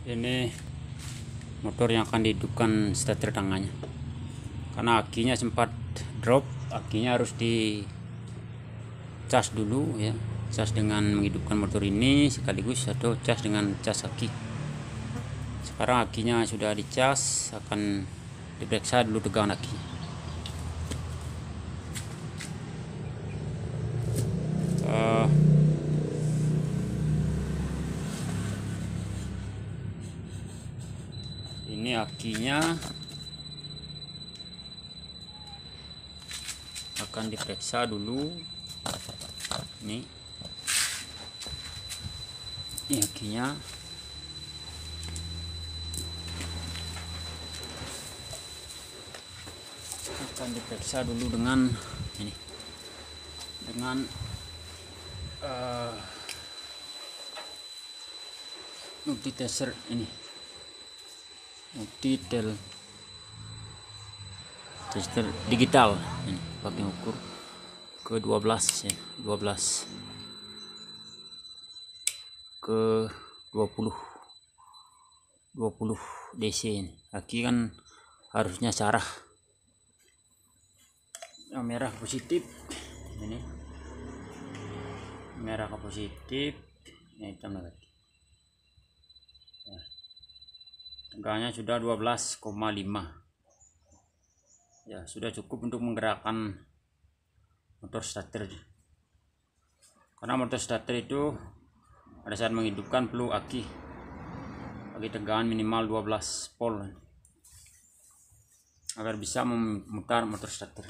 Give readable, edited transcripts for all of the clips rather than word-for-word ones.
Ini motor yang akan dihidupkan starter tangannya, karena akinya sempat drop. Akinya harus di cas dulu ya, cas dengan menghidupkan motor ini sekaligus, atau cas dengan cas aki. Sekarang akinya sudah dicas, akan diperiksa dulu tegangan aki. Ini akinya akan diperiksa dulu. Ini akinya. Akan diperiksa dulu dengan ini, dengan multitester ini, multitester digital ini, pakai ukur ke 12 ya, 12 ke 20 DC ini. Aki kan harusnya syarah yang merah positif, ini merah ke positif, ini hitam negatif. Nah, tegangannya sudah 12,5 ya, sudah cukup untuk menggerakkan motor starter. Karena motor starter itu pada saat menghidupkan perlu aki bagi tegangan minimal 12 volt agar bisa memutar motor starter.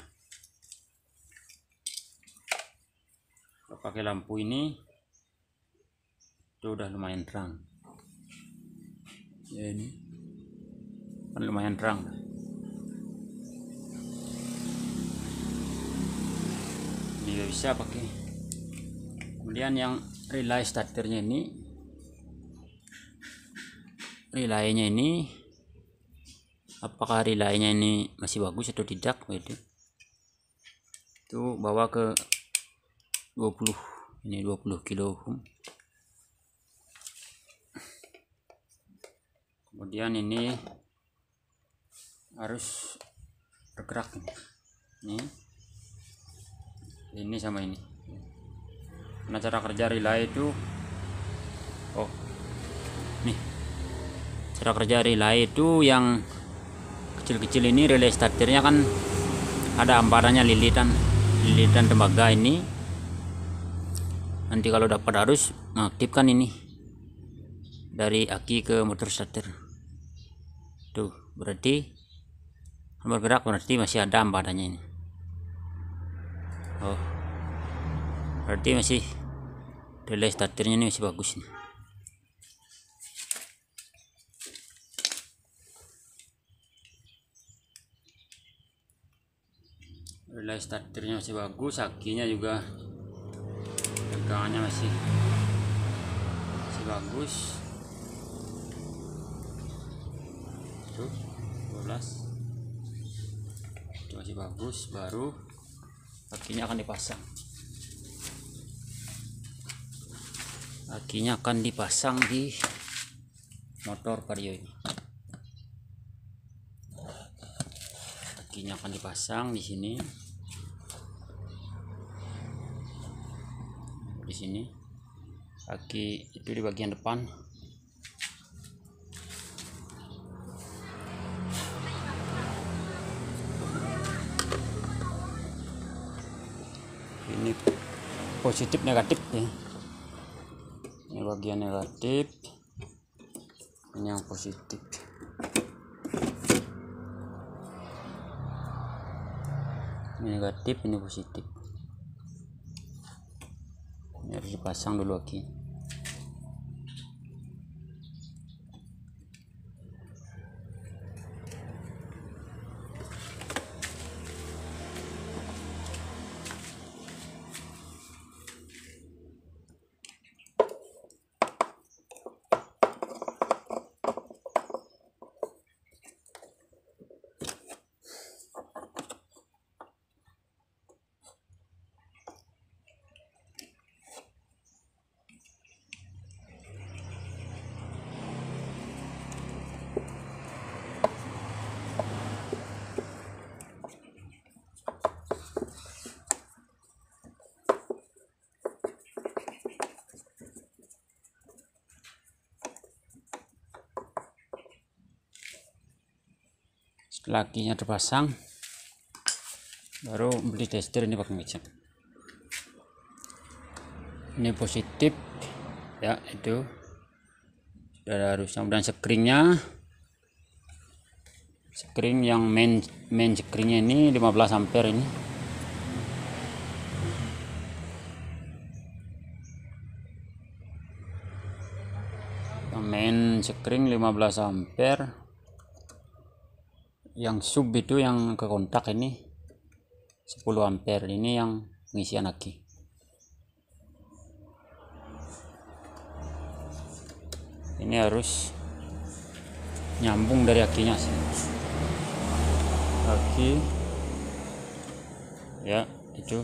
Kalau pakai lampu ini itu udah lumayan terang ya, ini kan lumayan terang. Ini bisa pakai. Kemudian yang relay starternya ini, relaynya ini, apakah relaynya ini masih bagus atau tidak, itu bawa ke 20, ini 20 kilo ohm. Kemudian ini harus bergerak ini sama ini. Karena cara kerja relay itu, nih cara kerja relay itu yang kecil-kecil ini, relay starternya kan ada amparannya, lilitan tembaga ini. Nanti kalau dapat arus mengaktifkan ini dari aki ke motor starter. Tuh, berarti bergerak, berarti masih ada amparannya ini. Berarti masih relay starternya ini masih bagus nih. Relay starternya masih bagus, akinya juga tegangannya masih bagus. Tuh 12 itu masih bagus. Baru akinya akan dipasang. Akinya akan dipasang di motor Vario ini. Akinya akan dipasang di sini. Di sini aki itu di bagian depan. Ini positif negatif ya. Ini bagian negatif, ini yang positif. Ini negatif, ini positif. Ini harus dipasang dulu aki. lakinya terpasang, baru beli tester ini pakai ngecek. Ini positif ya, itu sudah harus. Kemudian screen yang main screennya ini 15 ampere ini. Main screen 15 ampere. Yang sub itu yang ke kontak ini 10 ampere. Ini yang pengisian aki. Ini harus nyambung dari akinya sih. Aki ya, itu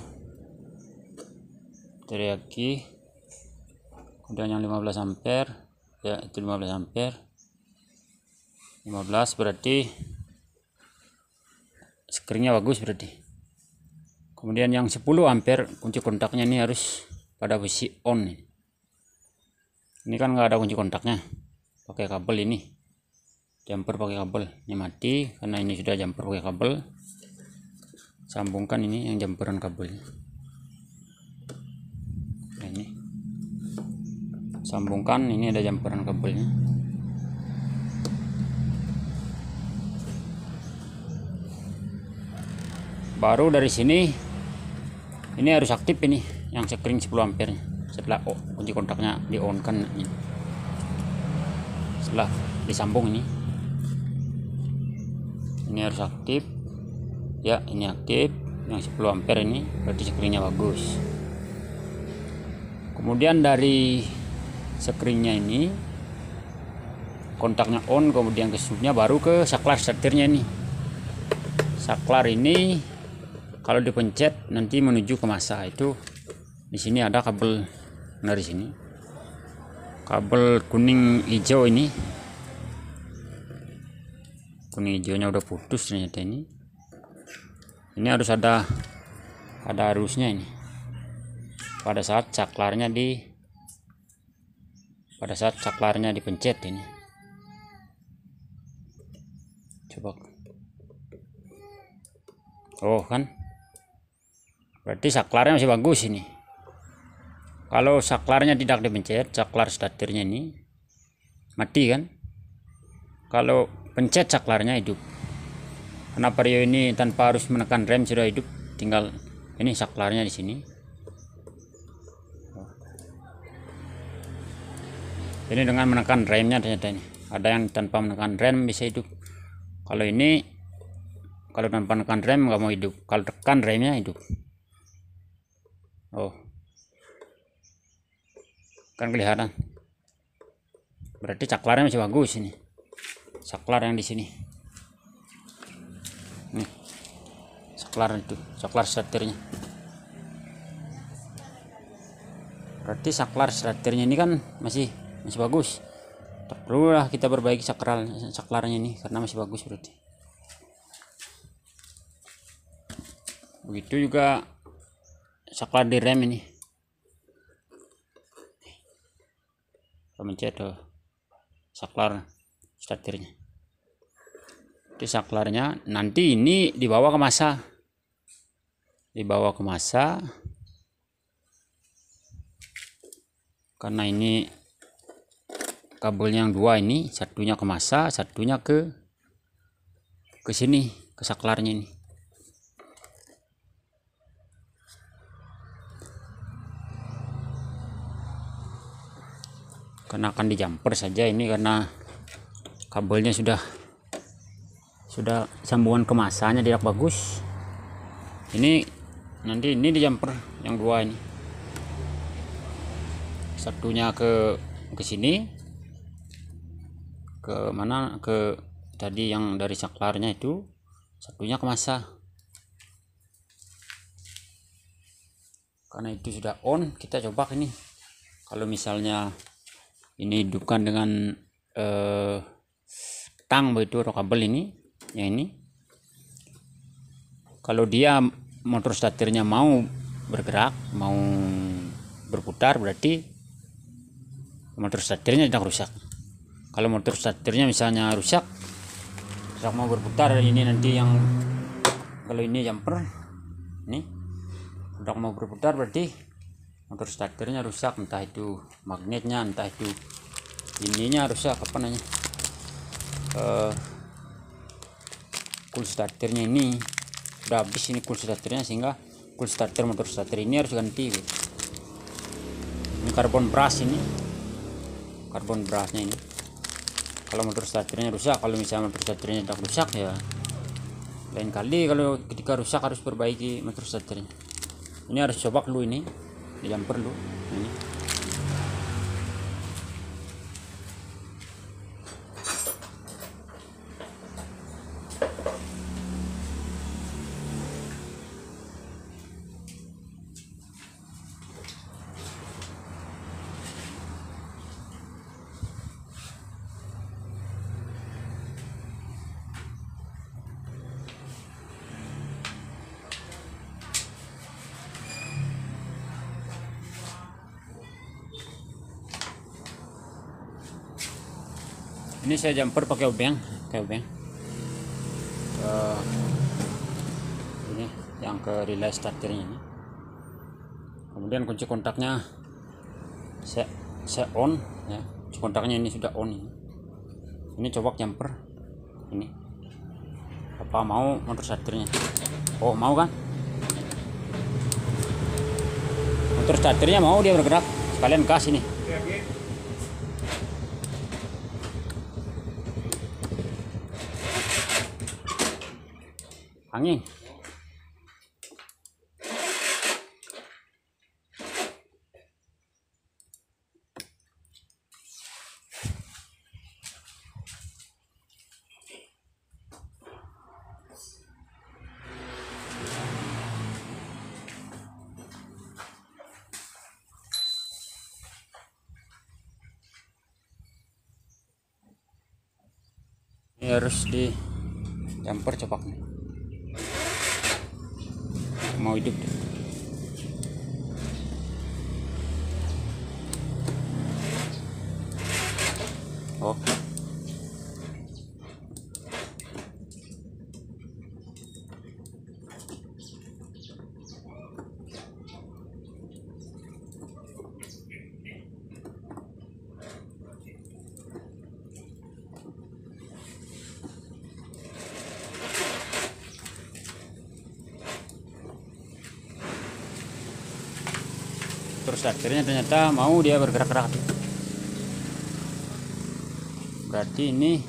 dari aki. Kemudian yang 15 ampere ya, itu 15 ampere. 15 berarti screennya bagus berarti. Kemudian yang 10 ampere kunci kontaknya ini harus pada posisi on. Ini kan nggak ada kunci kontaknya, pakai kabel ini, jumper pakai kabel. Ini mati karena ini sudah jumper pakai kabel. Sambungkan ini yang jumperan kabelnya. Nah, ini sambungkan, ini ada jumperan kabelnya. Baru dari sini ini harus aktif ini yang screen 10 ampere setelah kunci kontaknya di on kan ini. Setelah disambung ini harus aktif ya, ini aktif yang 10 ampere ini berarti screennya bagus. Kemudian dari screennya ini kontaknya on, kemudian ke subnya, baru ke saklar starternya ini. Saklar ini kalau dipencet nanti menuju ke masa. Itu di sini ada kabel dari sini, kabel kuning hijau ini. Kuning hijaunya udah putus ternyata ini. Ini harus ada arusnya ini. Pada saat saklarnya dipencet ini. Coba. Oh kan, berarti saklarnya masih bagus ini. Kalau saklarnya tidak dipencet, saklar starternya ini mati kan. Kalau pencet saklarnya hidup. Karena Vario ini tanpa harus menekan rem sudah hidup, tinggal ini saklarnya di sini. Ini dengan menekan remnya ternyata ini. Ada yang tanpa menekan rem bisa hidup. Kalau ini, kalau tanpa menekan rem nggak mau hidup. Kalau tekan remnya hidup. Oh, kan kelihatan. Berarti saklarnya masih bagus ini. Saklar yang di sini. Nih, saklar itu, saklar starternya. Berarti saklar starternya ini kan masih bagus. Tak perlulah kita perbaiki saklarnya ini karena masih bagus berarti. Begitu juga saklar di rem ini. Pemencet tuh saklar starternya. Di saklarnya nanti ini dibawa ke masa. Dibawa ke masa. Karena ini kabelnya yang dua ini, satunya ke masa, satunya ke sini, ke saklarnya ini. Karena akan di jumper saja ini, karena kabelnya sudah sambungan ke masanya tidak bagus. Ini nanti ini di jumper yang dua ini. Satunya ke sini, ke mana, ke tadi yang dari saklarnya itu, satunya ke masa. Karena itu sudah on, kita coba ini. Kalau misalnya ini hidupkan dengan tang begitu atau kabel ini, yang ini. Kalau dia motor starternya mau bergerak, mau berputar, berarti motor starternya tidak rusak. Kalau motor starternya misalnya rusak, tidak mau berputar. Ini nanti yang kalau ini jumper ini tidak mau berputar, berarti motor starternya rusak, entah itu magnetnya, entah itu ininya rusak, apa namanya, cool starternya ini udah habis ini cool starternya, sehingga cool starter motor starter ini harus ganti gitu. Ini karbon brush, ini karbon brushnya ini. Kalau motor starternya rusak, kalau misalnya motor starternya tidak rusak ya lain kali, kalau ketika rusak harus perbaiki motor starternya. Ini harus coba dulu, ini di jumper dulu ini. Ini saya jumper pakai obeng, ini yang ke relay starternya ini. Kemudian kunci kontaknya saya on ya, kunci kontaknya ini sudah on ini. Ini coba jumper ini, apa mau motor starternya? Oh mau kan, motor starternya mau dia bergerak, sekalian gas ini. Angin. Ini harus di jumper copaknya. Mau hidup deh. Oh terus akhirnya ternyata mau dia bergerak-gerak, berarti ini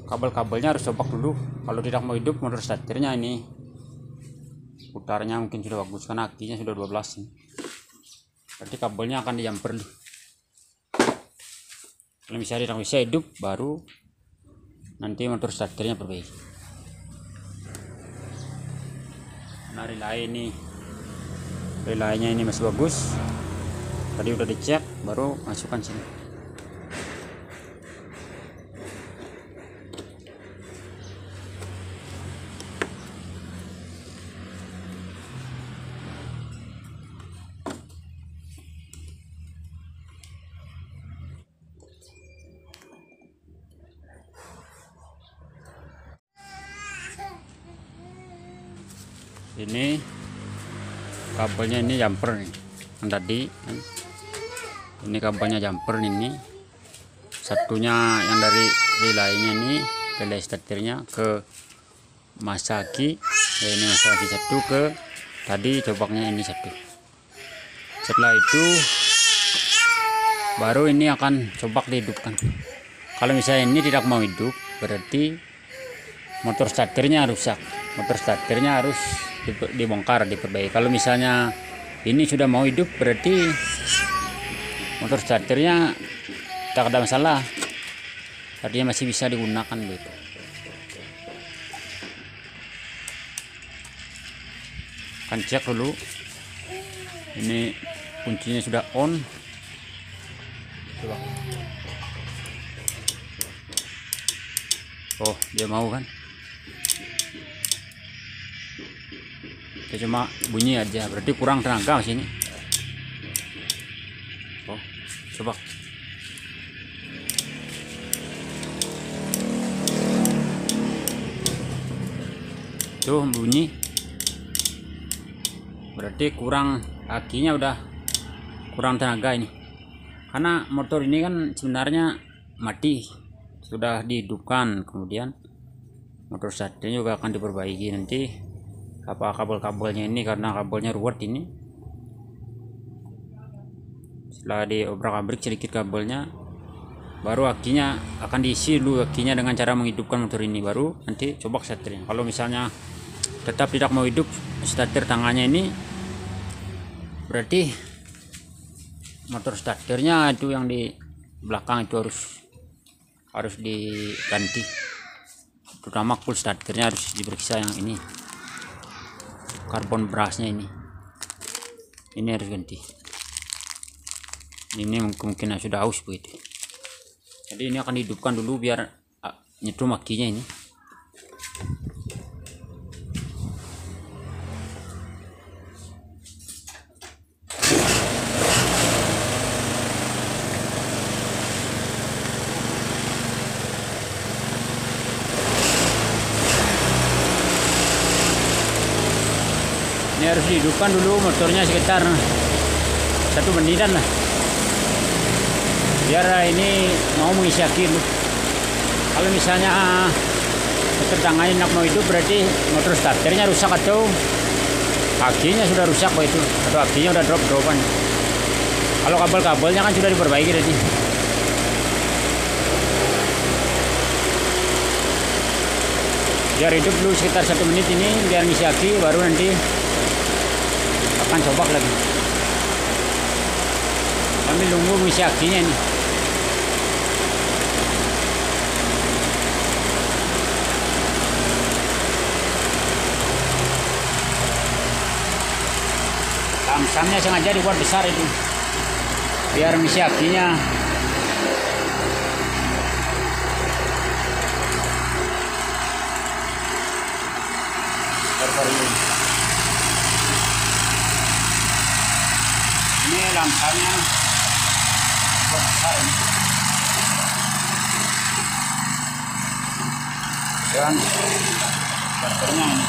kabel-kabelnya harus copak dulu. Kalau tidak mau hidup motor starternya ini putarnya mungkin sudah bagus karena akinya sudah 12 nih. Berarti kabelnya akan dijamper dulu. Kalau misalnya tidak bisa hidup, baru nanti motor starternya perbaiki. Nah relaynya ini masih bagus, tadi udah dicek, baru masukkan sini. Ini kabelnya, ini jumper nih yang tadi, ini kabelnya jumper ini, satunya yang dari relaynya ini, relay starternya ke Masaki ya, ini Masaki satu, ke tadi cobaknya ini satu. Setelah itu baru ini akan cobak dihidupkan. Kalau misalnya ini tidak mau hidup, berarti motor starternya rusak, motor starternya harus dibongkar, diperbaiki. Kalau misalnya ini sudah mau hidup, berarti motor starternya tak ada masalah, artinya masih bisa digunakan gitu. Kan cek dulu, ini kuncinya sudah on. Coba. Oh dia mau kan, dia cuma bunyi aja, berarti kurang tenaga sini. Oh coba. tuh bunyi, berarti kurang, akinya udah kurang tenaga ini. Karena motor ini kan sebenarnya mati, sudah dihidupkan. Kemudian motor starternya juga akan diperbaiki nanti. Apa kabel-kabelnya ini, karena kabelnya ruwet ini, setelah diobrak-abrik sedikit kabelnya, baru akinya akan diisi dulu akinya dengan cara menghidupkan motor ini, baru nanti coba starternya. Kalau misalnya tetap tidak mau hidup starter tangannya ini, berarti motor starternya itu yang di belakang itu harus diganti, terutama full starternya harus diperiksa. Yang ini karbon brasnya ini harus ganti. Ini mungkin sudah aus begitu, jadi ini akan dihidupkan dulu biar nyetrum akinya ini. Ini harus dihidupkan dulu motornya sekitar 1 menitan lah, biar ini mau mengisi aki dulu. Kalau misalnya motor tangannya nak mau hidup, berarti motor starternya rusak atau akinya sudah rusak begitu, atau akinya udah dropan. Kalau kabel-kabelnya kan sudah diperbaiki tadi. Biar hidup dulu sekitar 1 menit ini, biar ngisi aki, baru nanti akan coba lagi. Kami nunggu ngisi akinya ini. Lamsamnya sengaja dibuat besar itu, biar ngisi akinya. Ini lamsamnya buat besar ini. Dan starternya ini.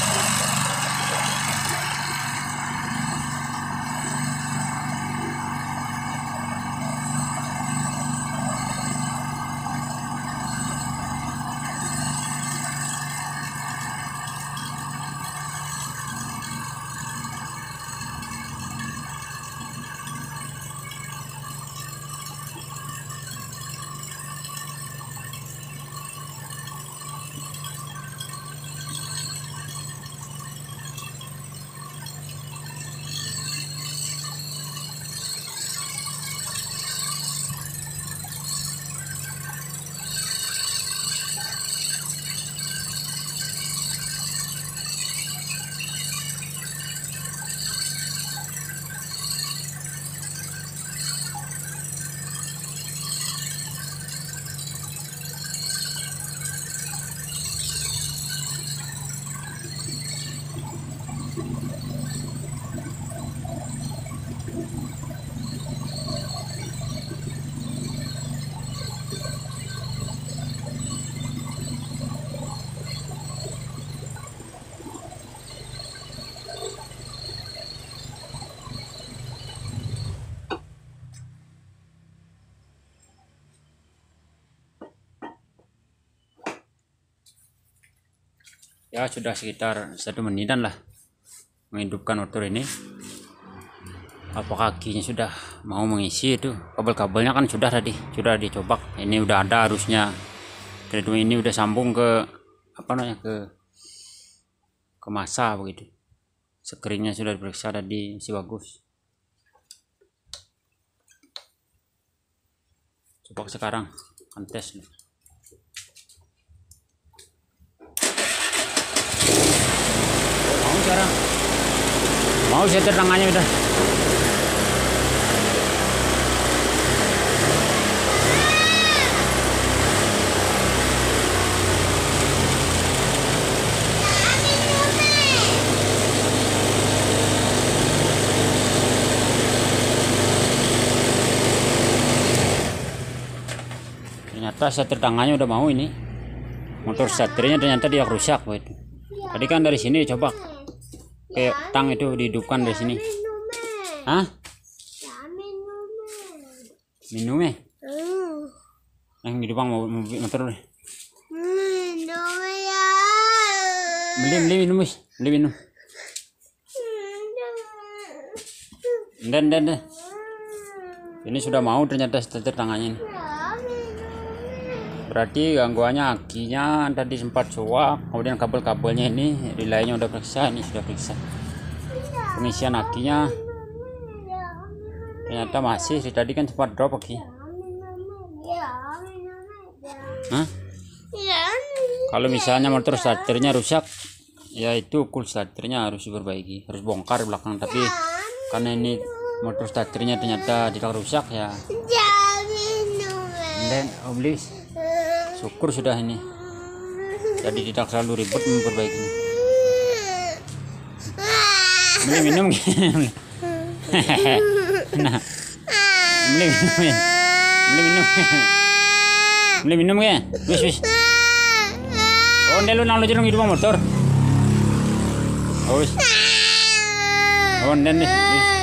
Ya sudah sekitar 1 menitan lah menghidupkan motor ini. Apakah kakinya sudah mau mengisi? Itu kabel-kabelnya kan sudah dicoba, ini udah ada harusnya. Kedua ini udah sambung ke ke masa begitu. Screennya sudah diperiksa tadi, masih bagus. Coba sekarang kan tes nih. Mau sekarang, mau setir tangannya udah. Ternyata setir tangannya udah mau ini. Motor setirnya ternyata dia rusak begitu. Tadi kan dari sini coba ke tang itu dihidupkan dari sini. Hah? Minum ya? Yang di depan motor deh. Beli minum wis, beli minum. Dan. Ini sudah mau ternyata setir tangannya ini. Berarti gangguannya akinya tadi sempat suap, kemudian kabel-kabelnya ini relaynya udah periksa, ini sudah periksa. Pengisian akinya ternyata masih, tadi kan sempat drop aki. Hah? Kalau misalnya motor starternya rusak, ya itu cool starternya harus diperbaiki, harus bongkar belakang. Tapi karena ini motor starternya ternyata tidak rusak ya. Dan beli, syukur sudah ini. Jadi tidak terlalu ribet memperbaikinya. Beli minum gini. Nah, beli minum ya. Wis. Oh, ndelu nang jerung hidup motor. Oh, wis. Oh, ndene wis.